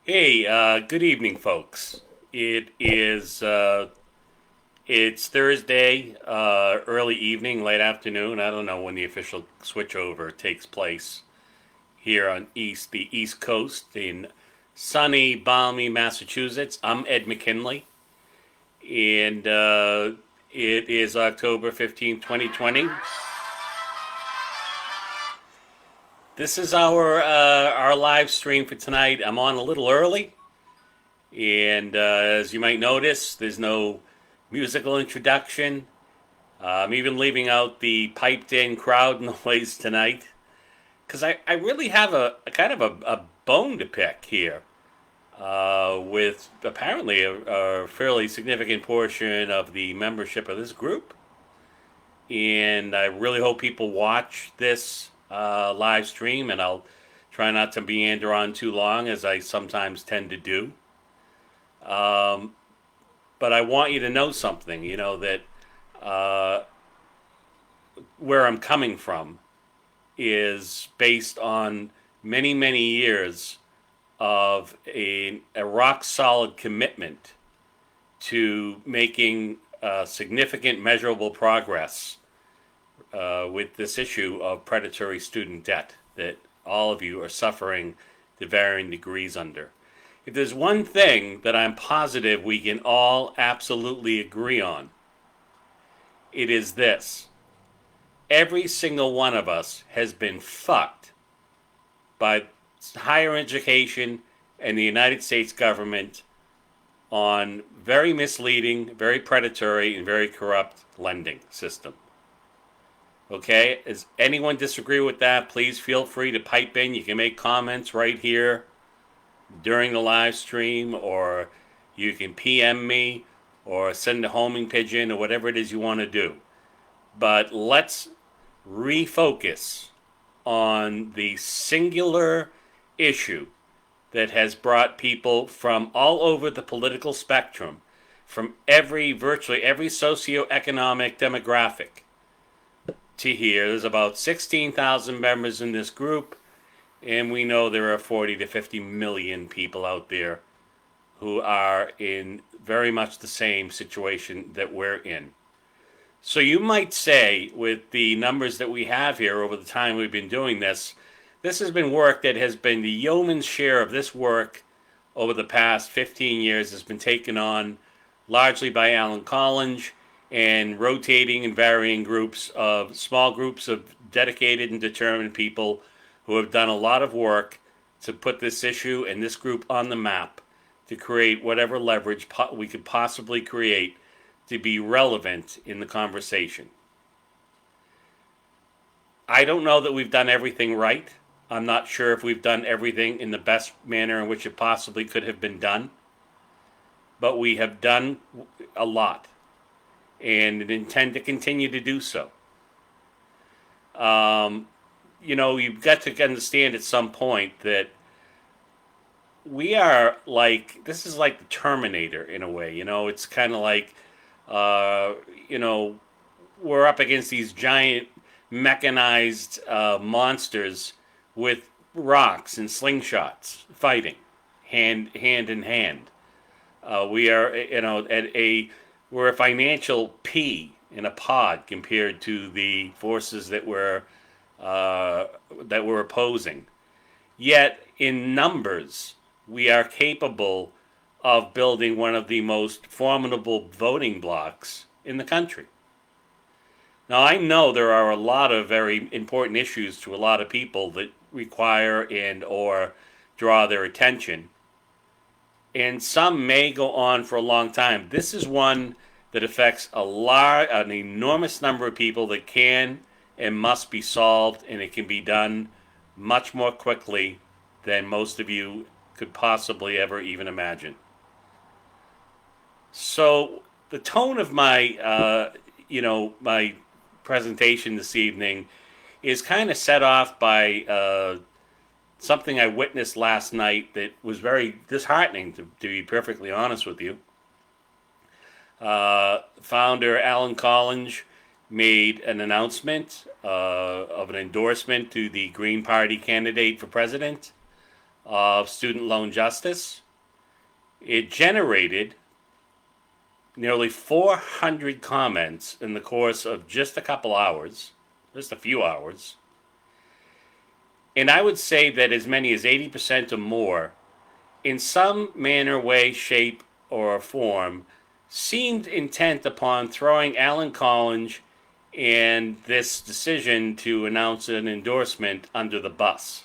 Hey, good evening, folks. It's Thursday, early evening, late afternoon. I don't know when the official switchover takes place here on the East Coast in sunny, balmy Massachusetts. I'm Ed McKinley, and it is October 15th, 2020. This is our live stream for tonight. I'm on a little early. And as you might notice, there's no musical introduction. I'm even leaving out the piped in crowd noise tonight because I really have a kind of a bone to pick here with apparently a fairly significant portion of the membership of this group. And I really hope people watch this live stream, and I'll try not to meander on too long as I sometimes tend to do. Um, but I want you to know something, that uh, where I'm coming from is based on many, many years of a rock solid commitment to making significant, measurable progress with this issue of predatory student debt that all of you are suffering to varying degrees under. If there's one thing that I'm positive we can all absolutely agree on, it is this: every single one of us has been fucked by higher education and the United States government on very misleading, very predatory, and very corrupt lending system. Okay? Does anyone disagree with that? Please feel free to pipe in. You can make comments right here during the live stream, or you can PM me or send a homing pigeon or whatever it is you want to do. But let's refocus on the singular issue that has brought people from all over the political spectrum, from virtually every socioeconomic demographic to here. There's about 16,000 members in this group, and we know there are 40 to 50 million people out there who are in very much the same situation that we're in. So you might say, with the numbers that we have here over the time we've been doing this, this has been work that has been the yeoman's share of this work over the past 15 years has been taken on largely by Alan Collins and rotating and varying small groups of dedicated and determined people who have done a lot of work to put this issue and this group on the map to create whatever leverage we could possibly create to be relevant in the conversation. I don't know that we've done everything right. I'm not sure if we've done everything in the best manner in which it possibly could have been done. But we have done a lot and intend to continue to do so. You've got to understand at some point that we are this is like the Terminator in a way. It's kind of like, uh, you know, we're up against these giant mechanized monsters with rocks and slingshots fighting hand in hand. We are, we're a financial pea in a pod compared to the forces that we're opposing. Yet, in numbers, we are capable of building one of the most formidable voting blocks in the country. Now, I know there are a lot of very important issues to a lot of people that require and or draw their attention, and some may go on for a long time. This is one that affects an enormous number of people that can and must be solved, and it can be done much more quickly than most of you could possibly ever even imagine. So the tone of my presentation this evening is kind of set off by something I witnessed last night that was very disheartening, to be perfectly honest with you. Founder Alan Collins made an announcement of an endorsement to the Green Party candidate for president of student loan justice. It generated nearly 400 comments in the course of just a couple hours, just a few hours. And I would say that as many as 80% or more, in some manner, way, shape, or form, seemed intent upon throwing Alan Collins and this decision to announce an endorsement under the bus.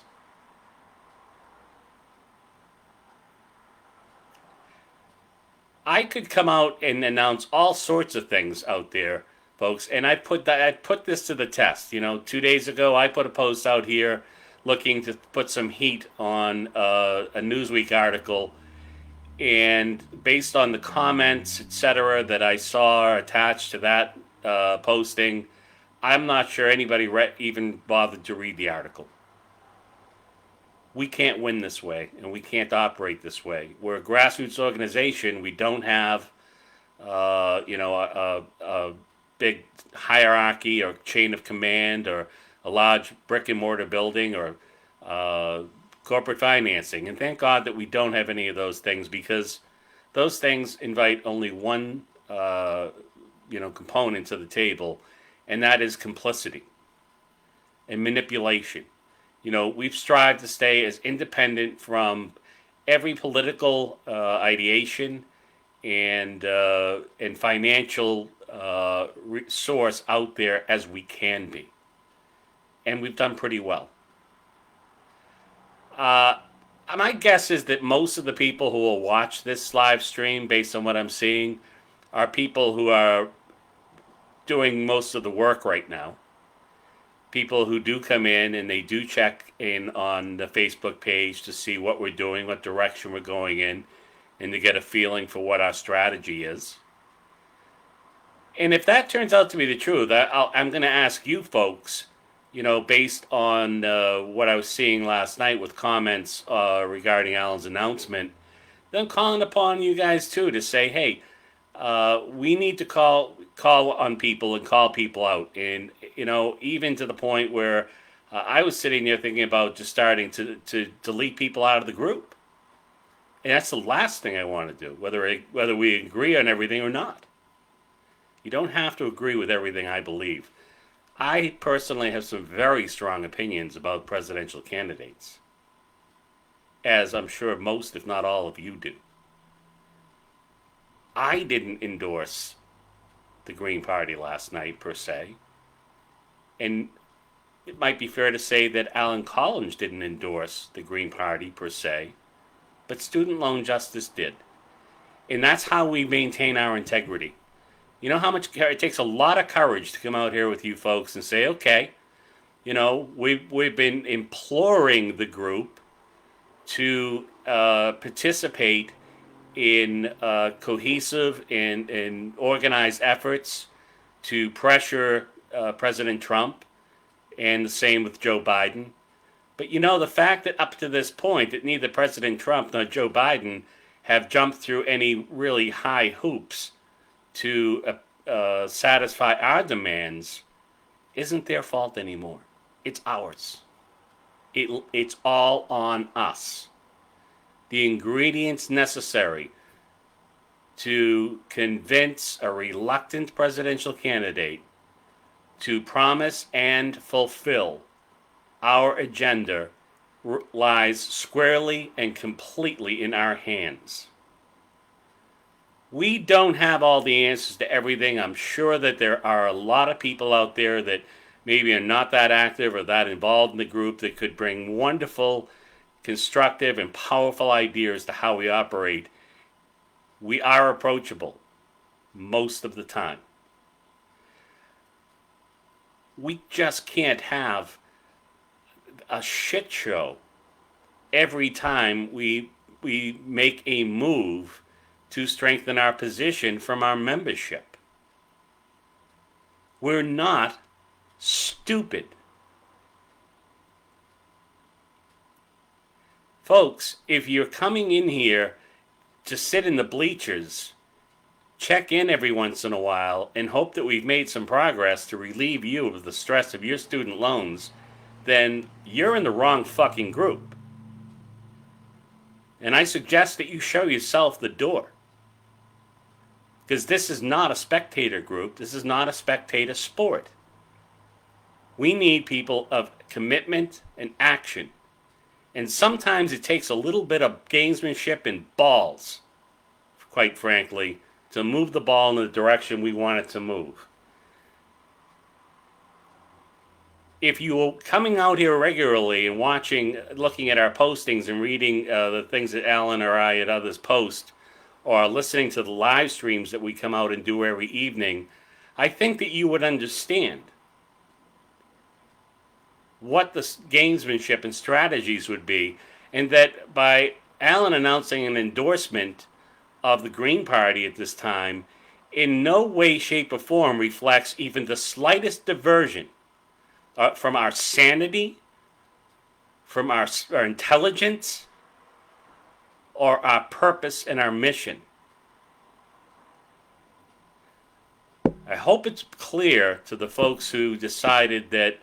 I could come out and announce all sorts of things out there, folks, and I put this to the test. 2 days ago I put a post out here looking to put some heat on a Newsweek article, and based on the comments, etc., that I saw attached to that posting, I'm not sure anybody even bothered to read the article. We can't win this way, and we can't operate this way. We're a grassroots organization. We don't have, a big hierarchy or chain of command or a large brick and mortar building or corporate financing. And thank God that we don't have any of those things, because those things invite only one, component to the table, and that is complicity and manipulation. We've strived to stay as independent from every political ideation and financial source out there as we can be, and we've done pretty well. My guess is that most of the people who will watch this live stream, based on what I'm seeing, are people who are doing most of the work right now. People who do come in and they do check in on the Facebook page to see what we're doing, what direction we're going in, and to get a feeling for what our strategy is. And if that turns out to be the truth, I'm going to ask you folks, based on what I was seeing last night with comments regarding Alan's announcement, then calling upon you guys too to say, hey, we need to call on people and call people out. And, even to the point where I was sitting there thinking about just starting to delete people out of the group. And that's the last thing I want to do, whether we agree on everything or not. You don't have to agree with everything I believe. I personally have some very strong opinions about presidential candidates, as I'm sure most, if not all of you do. I didn't endorse the Green Party last night, per se. And it might be fair to say that Alan Collins didn't endorse the Green Party, per se. But student loan justice did. And that's how we maintain our integrity. You know how much it takes a lot of courage to come out here with you folks and say, okay, we've been imploring the group to participate in cohesive and organized efforts to pressure President Trump, and the same with Joe Biden. But the fact that up to this point that neither President Trump nor Joe Biden have jumped through any really high hoops to satisfy our demands isn't their fault anymore. It's ours. It's all on us. The ingredients necessary to convince a reluctant presidential candidate to promise and fulfill our agenda lies squarely and completely in our hands. We don't have all the answers to everything. I'm sure that there are a lot of people out there that maybe are not that active or that involved in the group that could bring wonderful, constructive, and powerful ideas to how we operate. We are approachable most of the time. We just can't have a shit show every time we make a move to strengthen our position from our membership. We're not stupid. Folks, if you're coming in here to sit in the bleachers, check in every once in a while and hope that we've made some progress to relieve you of the stress of your student loans, then you're in the wrong fucking group. And I suggest that you show yourself the door. Because this is not a spectator group. This is not a spectator sport. We need people of commitment and action. And sometimes it takes a little bit of gamesmanship and balls, quite frankly, to move the ball in the direction we want it to move. If you're coming out here regularly and watching, looking at our postings and reading the things that Alan or I and others post, or listening to the live streams that we come out and do every evening, I think that you would understand what the gamesmanship and strategies would be, and that by Alan announcing an endorsement of the Green Party at this time, in no way, shape, or form reflects even the slightest diversion from our sanity, from our intelligence, or our purpose and our mission. I hope it's clear to the folks who decided that,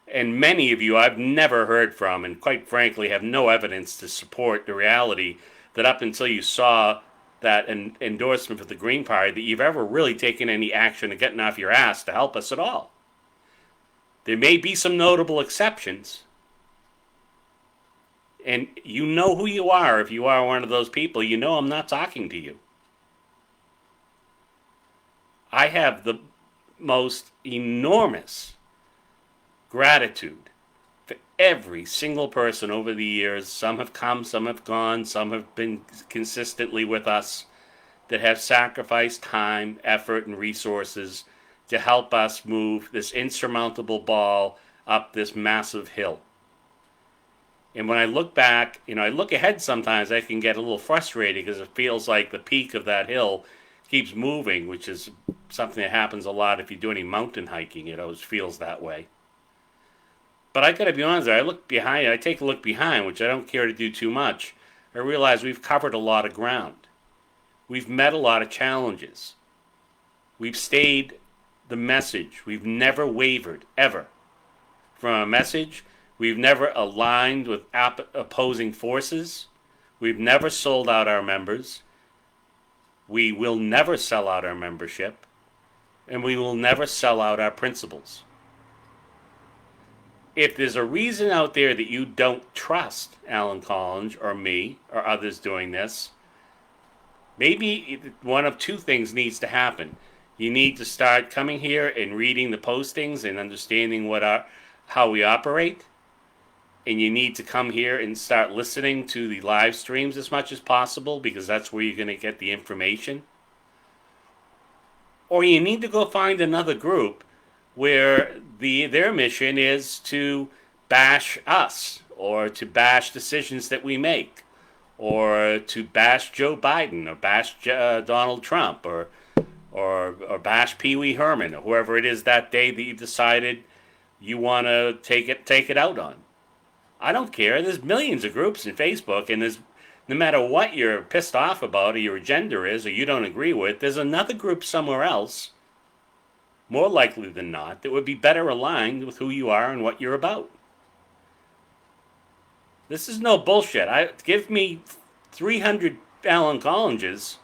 and many of you I've never heard from, and quite frankly have no evidence to support the reality that up until you saw that endorsement for the Green Party, that you've ever really taken any action of getting off your ass to help us at all. There may be some notable exceptions, and you know who you are if you are one of those people. You know I'm not talking to you. I have the most enormous gratitude for every single person over the years. Some have come, some have gone, some have been consistently with us, that have sacrificed time, effort, and resources to help us move this insurmountable ball up this massive hill. And when I look back, I look ahead sometimes, I can get a little frustrated because it feels like the peak of that hill keeps moving, which is something that happens a lot if you do any mountain hiking. It always feels that way. But I gotta be honest, I look behind, I take a look behind, which I don't care to do too much. I realize we've covered a lot of ground. We've met a lot of challenges. We've stayed the message. We've never wavered, ever, from a message. We've never aligned with opposing forces. We've never sold out our members. We will never sell out our membership. And we will never sell out our principles. If there's a reason out there that you don't trust Alan Collins or me or others doing this, maybe one of two things needs to happen. You need to start coming here and reading the postings and understanding how we operate. And you need to come here and start listening to the live streams as much as possible, because that's where you're going to get the information. Or you need to go find another group where their mission is to bash us, or to bash decisions that we make, or to bash Joe Biden, or bash Donald Trump, or bash Pee Wee Herman, or whoever it is that day that you decided you want to take it out on. I don't care. There's millions of groups in Facebook, and there's, no matter what you're pissed off about or your agenda is or you don't agree with, there's another group somewhere else, more likely than not, that would be better aligned with who you are and what you're about. This is no bullshit. Give me 300 Alan Collinses.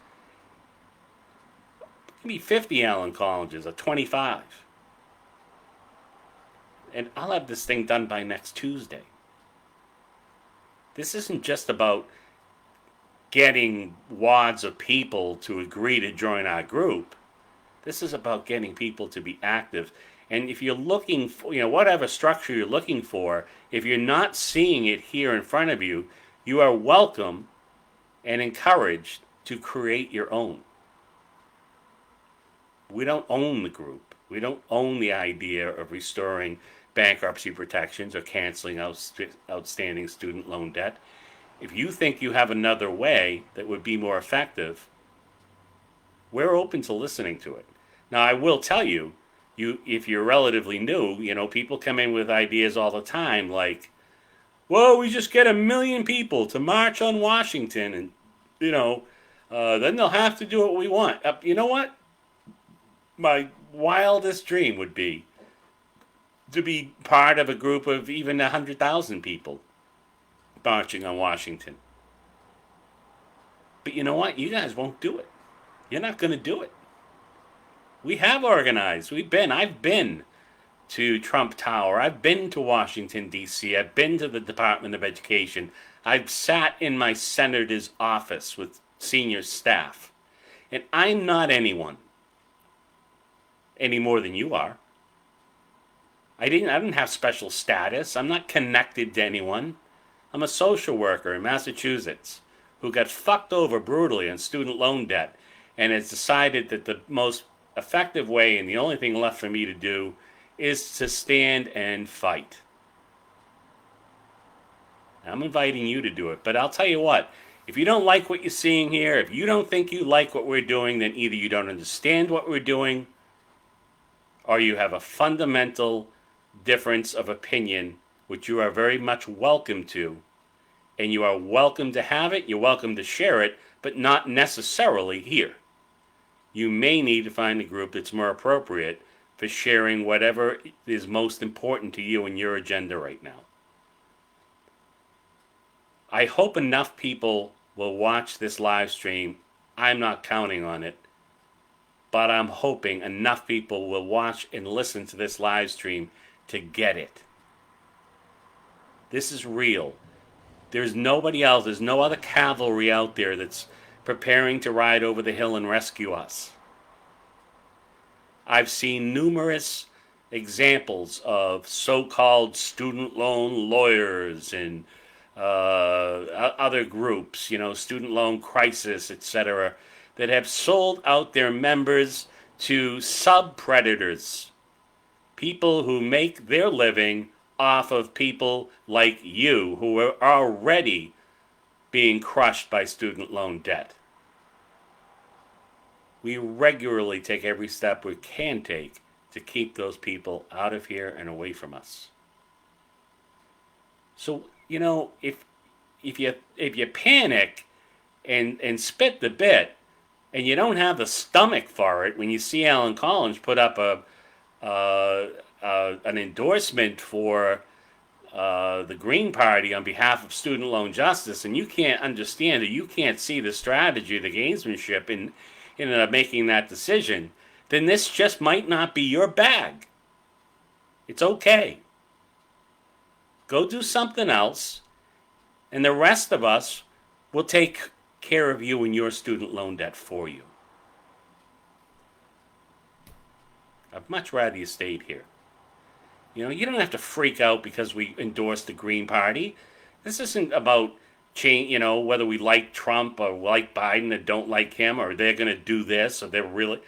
Give me 50 Alan Collinses, or 25. And I'll have this thing done by next Tuesday. This isn't just about getting wads of people to agree to join our group. This is about getting people to be active. And if you're looking for, whatever structure you're looking for, if you're not seeing it here in front of you, you are welcome and encouraged to create your own. We don't own the group. We don't own the idea of restoring bankruptcy protections or canceling outstanding student loan debt. If you think you have another way that would be more effective, we're open to listening to it. Now, I will tell you, if you're relatively new, people come in with ideas all the time like, well, we just get 1 million people to march on Washington, and, then they'll have to do what we want. You know what? My wildest dream would be to be part of a group of even 100,000 people marching on Washington. But you know what? You guys won't do it. You're not going to do it. We have organized. I've been to Trump Tower. I've been to Washington, D.C. I've been to the Department of Education. I've sat in my senator's office with senior staff. And I'm not anyone any more than you are. I didn't have special status. I'm not connected to anyone. I'm a social worker in Massachusetts who got fucked over brutally on student loan debt and has decided that the most effective way and the only thing left for me to do is to stand and fight. I'm inviting you to do it. But I'll tell you what, if you don't like what you're seeing here, if you don't think you like what we're doing, then either you don't understand what we're doing or you have a fundamental difference of opinion, which you are very much welcome to. And you are welcome to have it, you're welcome to share it, but not necessarily here. You may need to find a group that's more appropriate for sharing whatever is most important to you and your agenda right now. I hope enough people will watch this live stream. I'm not counting on it, but I'm hoping enough people will watch and listen to this live stream to get it. This is real. There's nobody else, there's no other cavalry out there that's preparing to ride over the hill and rescue us. I've seen numerous examples of so-called student loan lawyers and other groups, student loan crisis, etc., that have sold out their members to sub-predators, people who make their living off of people like you who are already being crushed by student loan debt. We regularly take every step we can take to keep those people out of here and away from us. So, if you panic and spit the bit and you don't have the stomach for it when you see Alan Collins put up an endorsement for the Green Party on behalf of student loan justice, and you can't understand it, you can't see the strategy, the gamesmanship in making that decision, then this just might not be your bag. It's okay. Go do something else, and the rest of us will take care of you and your student loan debt for you. I'd much rather you stayed here. You don't have to freak out because we endorsed the Green Party. This isn't about change, whether we like Trump or like Biden or don't like him or they're going to do this or they're really...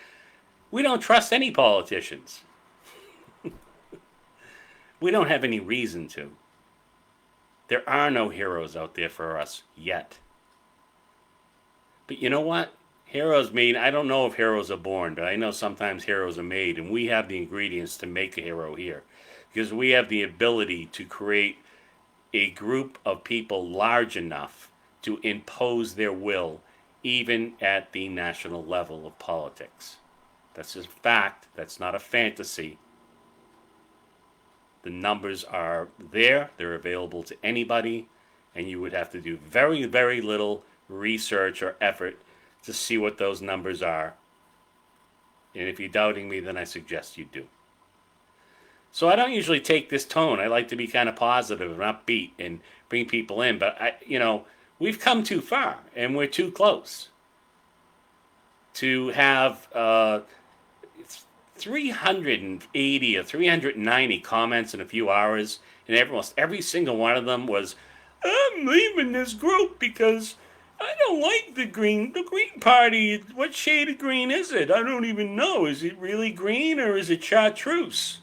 We don't trust any politicians. We don't have any reason to. There are no heroes out there for us yet. But you know what? Heroes mean, I don't know if heroes are born, but I know sometimes heroes are made, and we have the ingredients to make a hero here. Because we have the ability to create a group of people large enough to impose their will, even at the national level of politics. That's a fact. That's not a fantasy. The numbers are there. They're available to anybody, and you would have to do very, very little research or effort to see what those numbers are. And if you're doubting me, then I suggest you do. So I don't usually take this tone. I like to be kind of positive and upbeat and bring people in. But, we've come too far, and we're too close to have 380 or 390 comments in a few hours, and almost every single one of them was, I'm leaving this group because I don't like the Green Party. What shade of green is it? I don't even know. Is it really green or is it chartreuse?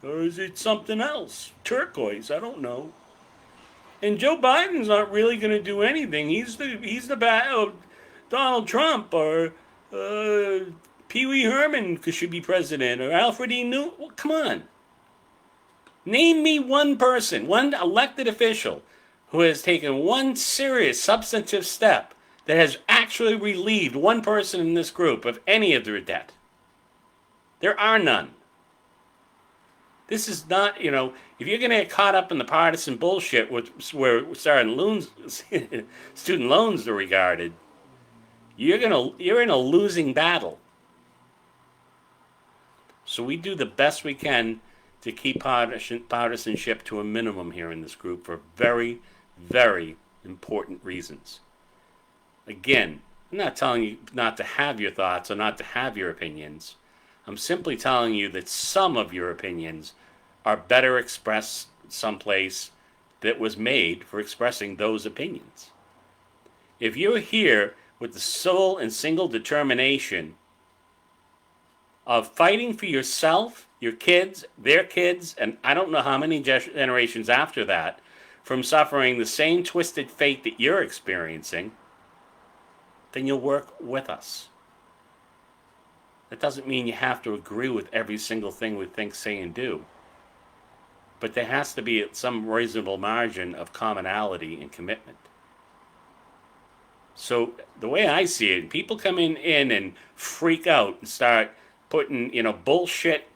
Or is it something else? Turquoise, I don't know. And Joe Biden's not really going to do anything. He's the bad Donald Trump or Pee Wee Herman should be president or Alfred E. Newman. Well, come on. Name me one person, one elected official who has taken one serious substantive step that has actually relieved one person in this group of any of their debt. There are none. This is not, if you're going to get caught up in the partisan bullshit where student loans are regarded, you're in a losing battle. So we do the best we can to keep partisanship to a minimum here in this group for very, very important reasons. Again, I'm not telling you not to have your thoughts or not to have your opinions. I'm simply telling you that some of your opinions are better expressed someplace that was made for expressing those opinions. If you're here with the sole and single determination of fighting for yourself, your kids, their kids, and I don't know how many generations after that, from suffering the same twisted fate that you're experiencing, then you'll work with us. That doesn't mean you have to agree with every single thing we think, say, and do. But there has to be some reasonable margin of commonality and commitment. So the way I see it, people come in and freak out and start putting, bullshit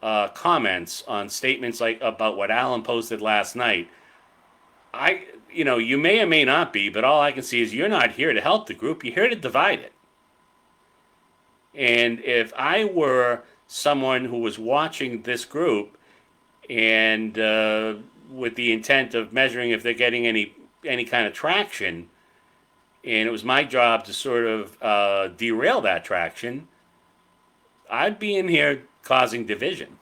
comments on statements like about what Alan posted last night. You may or may not be, but all I can see is you're not here to help the group. You're here to divide it. And if I were someone who was watching this group and with the intent of measuring if they're getting any kind of traction, and it was my job to sort of derail that traction, I'd be in here causing division.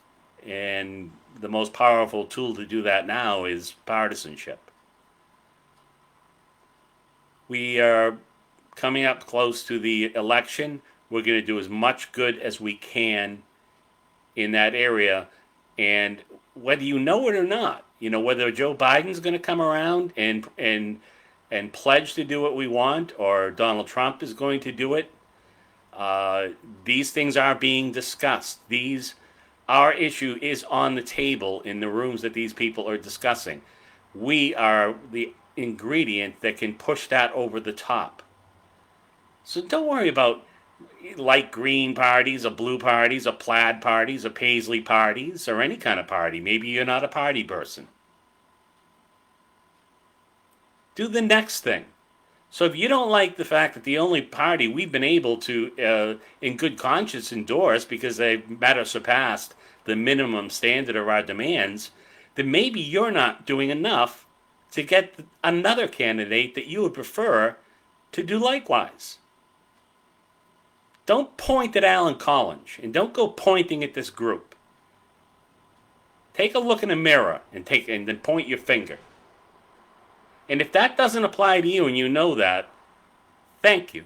And the most powerful tool to do that now is partisanship. We are coming up close to the election. We're going to do as much good as we can in that area. And whether you know it or not, whether Joe Biden's going to come around and pledge to do what we want, or Donald Trump is going to do it, these things are being discussed. Our issue is on the table in the rooms that these people are discussing. We are the ingredient that can push that over the top. So don't worry about light green parties or blue parties or plaid parties or paisley parties or any kind of party. Maybe you're not a party person. Do the next thing. So if you don't like the fact that the only party we've been able to, in good conscience, endorse because they've met or surpassed the minimum standard of our demands, then maybe you're not doing enough to get another candidate that you would prefer to do likewise. Don't point at Alan Collins, and don't go pointing at this group. Take a look in the mirror and then point your finger. And if that doesn't apply to you and you know that, thank you.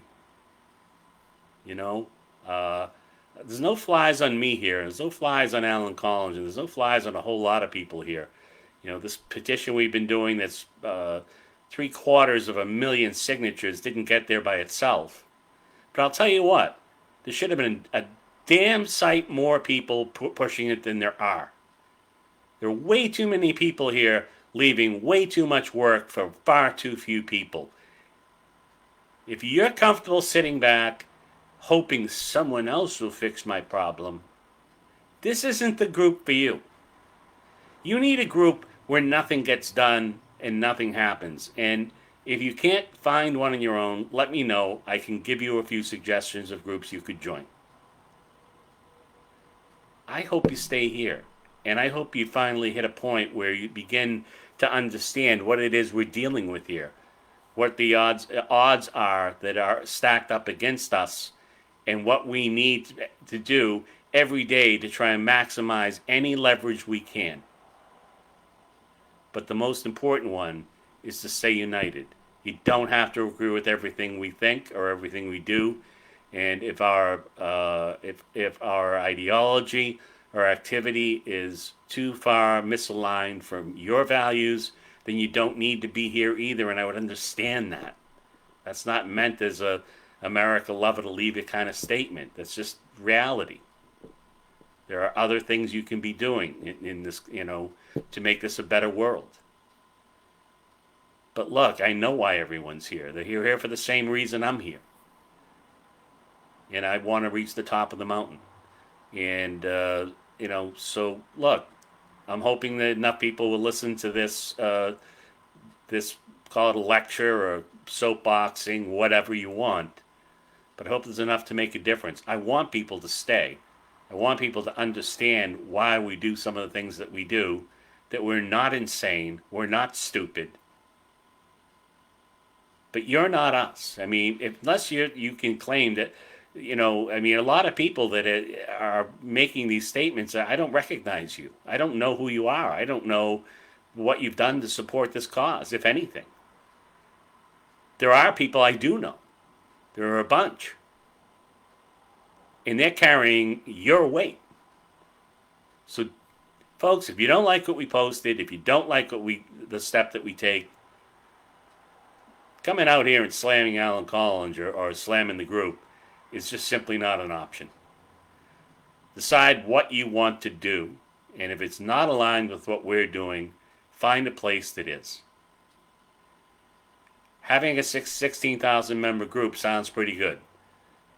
There's no flies on me here. There's no flies on Alan Collins, and there's no flies on a whole lot of people here. This petition we've been doing that's 750,000 signatures didn't get there by itself. But I'll tell you what, there should have been a damn sight more people pushing it than there are. There are way too many people here leaving way too much work for far too few people. If you're comfortable sitting back, hoping someone else will fix my problem, this isn't the group for you. You need a group where nothing gets done and nothing happens. And if you can't find one on your own, let me know. I can give you a few suggestions of groups you could join. I hope you stay here. And I hope you finally hit a point where you begin to understand what it is we're dealing with here, what the odds are that are stacked up against us, and what we need to do every day to try and maximize any leverage we can. But the most important one is to stay united. You don't have to agree with everything we think or everything we do. And if our ideology or activity is too far misaligned from your values, then you don't need to be here either. And I would understand that. That's not meant as a America love it or leave it kind of statement. That's just reality. There are other things you can be doing in this, to make this a better world. But look, I know why everyone's here. They're here for the same reason I'm here. And I want to reach the top of the mountain. And, so look, I'm hoping that enough people will listen to this, call it a lecture or soapboxing, whatever you want. but I hope there's enough to make a difference. I want people to stay. I want people to understand why we do some of the things that we do, that we're not insane, we're not stupid. But you're not us. I mean, unless you can claim that, I mean, a lot of people that are making these statements, I don't recognize you. I don't know who you are. I don't know what you've done to support this cause, if anything. There are people I do know. There are a bunch. And they're carrying your weight. So, folks, if you don't like what we posted, if you don't like the step that we take, coming out here and slamming Alan Collins or slamming the group is just simply not an option. Decide what you want to do, and if it's not aligned with what we're doing, find a place that is. Having a 16,000 member group sounds pretty good,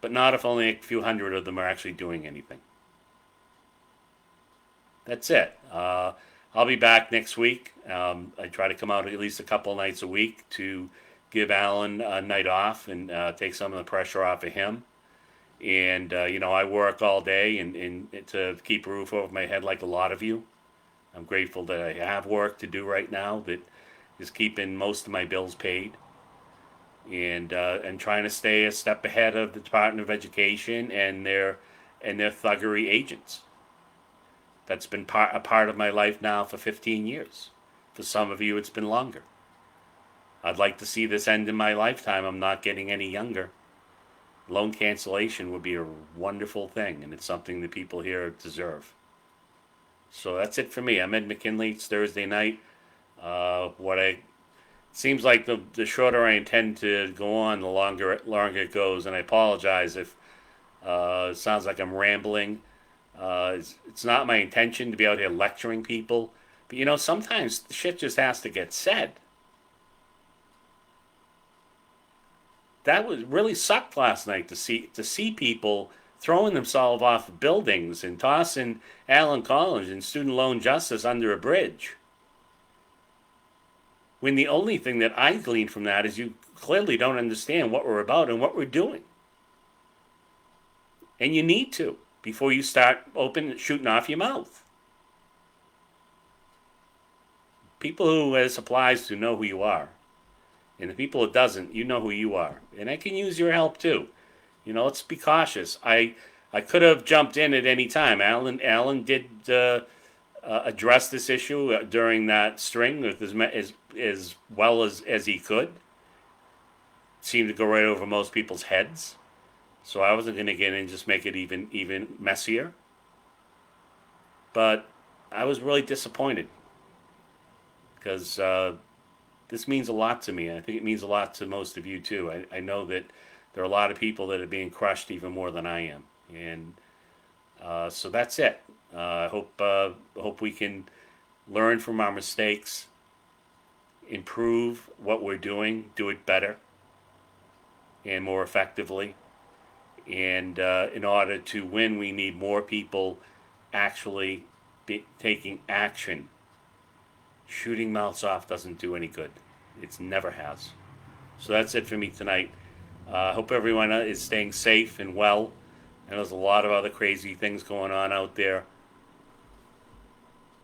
but not if only a few hundred of them are actually doing anything. That's it. I'll be back next week. I try to come out at least a couple of nights a week to give Alan a night off and take some of the pressure off of him. And, I work all day and to keep a roof over my head like a lot of you. I'm grateful that I have work to do right now that is keeping most of my bills paid. And trying to stay a step ahead of the Department of Education and their thuggery agents. That's been a part of my life now for 15 years. For some of you, it's been longer. I'd like to see this end in my lifetime. I'm not getting any younger. Loan cancellation would be a wonderful thing, and it's something that people here deserve. So that's it for me. I'm Ed McKinley. It's Thursday night. Seems like the shorter I intend to go on, the longer it goes, and I apologize if it sounds like I'm rambling. It's not my intention to be out here lecturing people, but sometimes shit just has to get said. That really sucked last night to see people throwing themselves off of buildings and tossing Alan Collins and student loan justice under a bridge. When the only thing that I glean from that is you clearly don't understand what we're about and what we're doing. And you need to before you start shooting off your mouth. People who this applies to know who you are. And the people it doesn't, you know who you are. And I can use your help too. Let's be cautious. I could have jumped in at any time. Alan did address this issue during that string as well as he could. Seemed to go right over most people's heads. So I wasn't going to get in and just make it even messier. But I was really disappointed because this means a lot to me. I think it means a lot to most of you too. I know that there are a lot of people that are being crushed even more than I am. And so that's it. I hope we can learn from our mistakes, improve what we're doing, do it better and more effectively. And in order to win, we need more people actually taking action. Shooting mouths off doesn't do any good. It never has. So that's it for me tonight. Hope everyone is staying safe and well. And there's a lot of other crazy things going on out there.